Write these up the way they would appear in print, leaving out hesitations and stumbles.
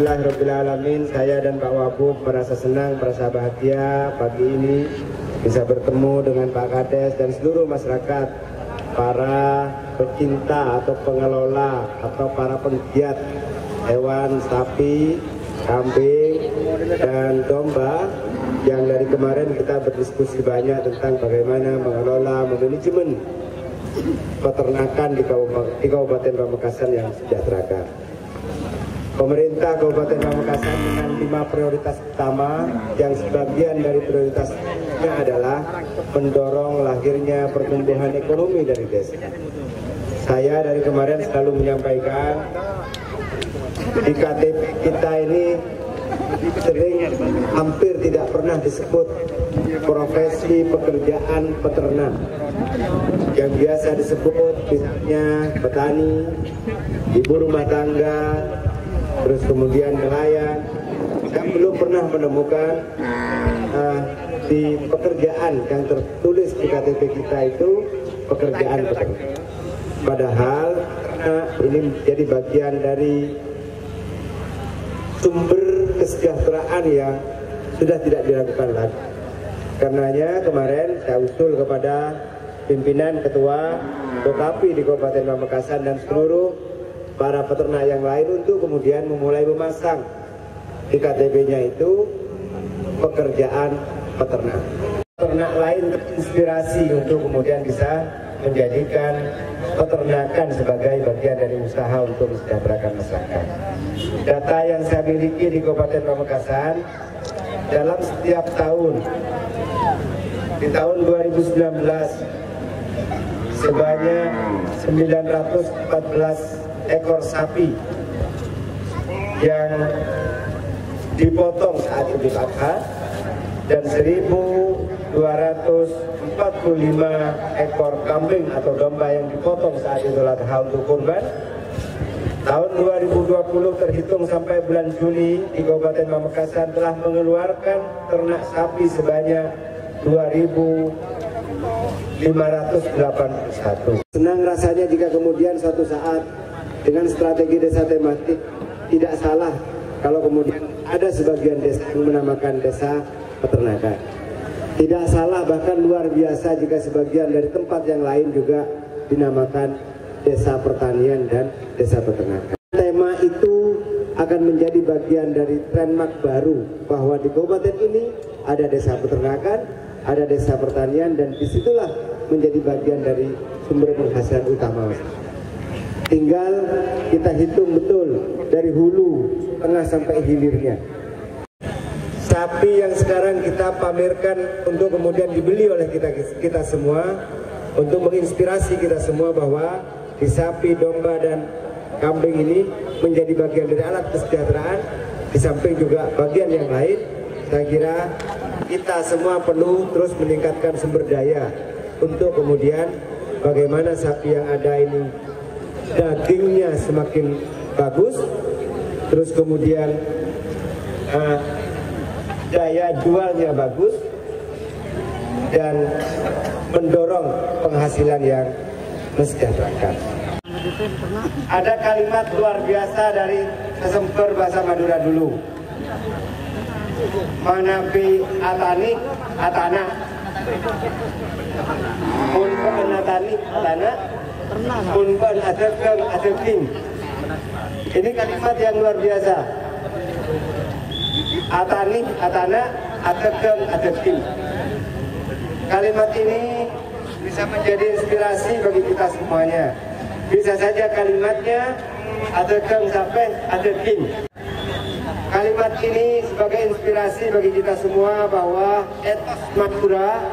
Alhamdulillahirrabbilalamin, saya dan Pak Wabub merasa senang, merasa bahagia pagi ini bisa bertemu dengan Pak Kades dan seluruh masyarakat, para pecinta atau pengelola atau para penggiat hewan sapi, kambing, dan domba yang dari kemarin kita berdiskusi banyak tentang bagaimana mengelola manajemen peternakan di Kabupaten Pamekasan yang sejahtera. Pemerintah Kabupaten Pamekasan dengan 5 prioritas utama yang sebagian dari prioritasnya adalah mendorong lahirnya pertumbuhan ekonomi dari desa. Saya dari kemarin selalu menyampaikan di KTP kita ini sering hampir tidak pernah disebut profesi pekerjaan peternak. Yang biasa disebut misalnya petani, ibu rumah tangga, terus kemudian nelayan. Saya belum pernah menemukan di pekerjaan yang tertulis di KTP kita itu pekerjaan peternak. Padahal ini menjadi bagian dari sumber kesejahteraan yang sudah tidak dilakukan lagi. Karenanya kemarin saya usul kepada pimpinan ketua Dokapi di Kabupaten Pamekasan dan seluruh para peternak yang lain untuk kemudian memulai memasang di KTP-nya itu pekerjaan peternak. Peternak lain terinspirasi untuk kemudian bisa menjadikan peternakan sebagai bagian dari usaha untuk mensejahterakan masyarakat. Data yang saya miliki di Kabupaten Pamekasan, dalam setiap tahun, di tahun 2019 sebanyak 914 ekor sapi yang dipotong saat Idul Adha dan 1.245 ekor kambing atau domba yang dipotong saat Idul Adha untuk kurban. Tahun 2020 terhitung sampai bulan Juni di Kabupaten Pamekasan telah mengeluarkan ternak sapi sebanyak 2.581. Senang rasanya jika kemudian suatu saat dengan strategi desa tematik tidak salah kalau kemudian ada sebagian desa yang menamakan desa peternakan. Tidak salah, bahkan luar biasa jika sebagian dari tempat yang lain juga dinamakan desa pertanian dan desa peternakan. Tema itu akan menjadi bagian dari trademark baru bahwa di kabupaten ini ada desa peternakan, ada desa pertanian, dan disitulah menjadi bagian dari sumber penghasilan utama. Tinggal kita hitung betul dari hulu, tengah sampai hilirnya. Sapi yang sekarang kita pamerkan untuk kemudian dibeli oleh kita semua, untuk menginspirasi kita semua bahwa di sapi, domba, dan kambing ini menjadi bagian dari alat kesejahteraan, di samping juga bagian yang lain. Saya kira kita semua perlu terus meningkatkan sumber daya untuk kemudian bagaimana sapi yang ada ini dagingnya semakin bagus, terus kemudian daya jualnya bagus, dan mendorong penghasilan yang mensejahterakan. Ada kalimat luar biasa dari sesemper bahasa Madura dulu. Manapi atani atana, munpen atani atana, munpen adekeng adeking. Ini kalimat yang luar biasa. Atani atana, adekeng adeking. Kalimat ini bisa menjadi inspirasi bagi kita semuanya. Bisa saja kalimatnya adekeng sampai adeking. Kalimat ini sebagai inspirasi bagi kita semua bahwa etos Madura,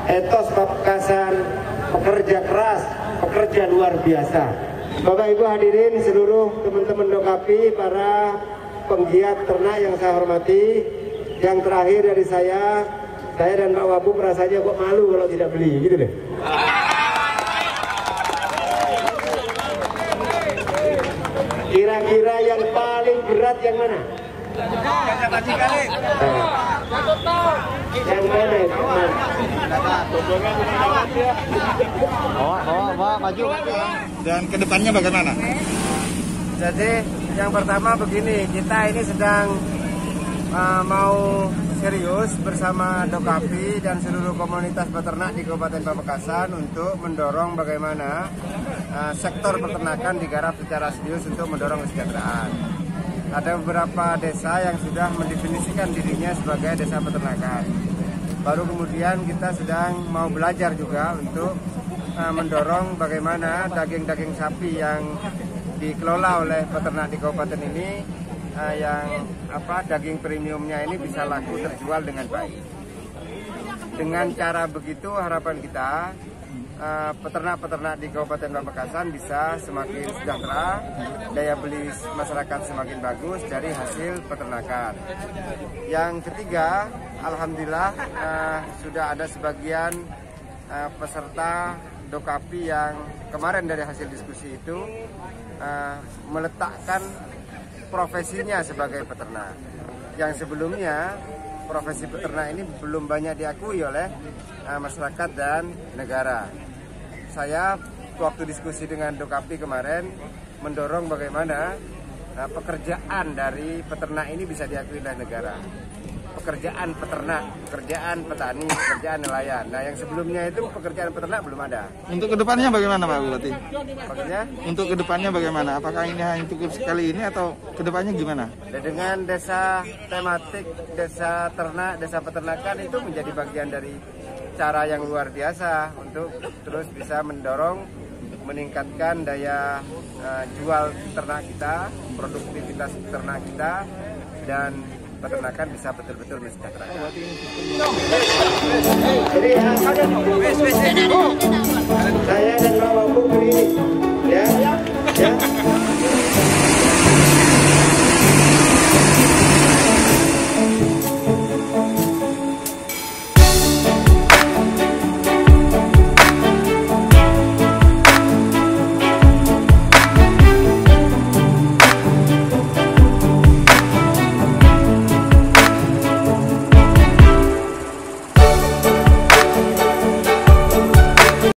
etos Pamekasan, pekerja keras, pekerja luar biasa. Bapak Ibu hadirin, seluruh teman-teman Dokapi, para penggiat ternak yang saya hormati, yang terakhir dari saya dan Pak Wabub rasanya kok malu kalau tidak beli, gitu deh. Kira-kira yang paling berat yang mana? Yang mana itu? Bawa maju. Dan kedepannya bagaimana? Jadi Yang pertama begini, kita ini sedang mau serius bersama Dokapi dan seluruh komunitas peternak di Kabupaten Pamekasan untuk mendorong bagaimana sektor peternakan digarap secara serius untuk mendorong kesejahteraan. Ada beberapa desa yang sudah mendefinisikan dirinya sebagai desa peternakan. Baru kemudian kita sedang mau belajar juga untuk mendorong bagaimana daging-daging sapi yang dikelola oleh peternak di kabupaten ini daging premiumnya ini bisa laku terjual dengan baik. Dengan cara begitu harapan kita peternak-peternak di Kabupaten Pamekasan bisa semakin sejahtera, daya beli masyarakat semakin bagus dari hasil peternakan. Yang ketiga, alhamdulillah sudah ada sebagian peserta Dokapi yang kemarin dari hasil diskusi itu meletakkan profesinya sebagai peternak. Yang sebelumnya profesi peternak ini belum banyak diakui oleh masyarakat dan negara. Saya waktu diskusi dengan Dokapi kemarin mendorong bagaimana pekerjaan dari peternak ini bisa diakui oleh negara. Pekerjaan peternak, pekerjaan petani, pekerjaan nelayan. Nah, yang sebelumnya itu pekerjaan peternak belum ada. Untuk kedepannya bagaimana Pak Bupati? Maksudnya? Untuk kedepannya bagaimana? Apakah ini hanya cukup sekali ini atau kedepannya gimana? Dengan desa tematik, desa ternak, desa peternakan itu menjadi bagian dari cara yang luar biasa untuk terus bisa mendorong, meningkatkan daya jual ternak kita, produktivitas ternak kita, dan peternakan bisa betul-betul mensejahterakan. Jadi saya dan Pak Wampu berdiri, ya.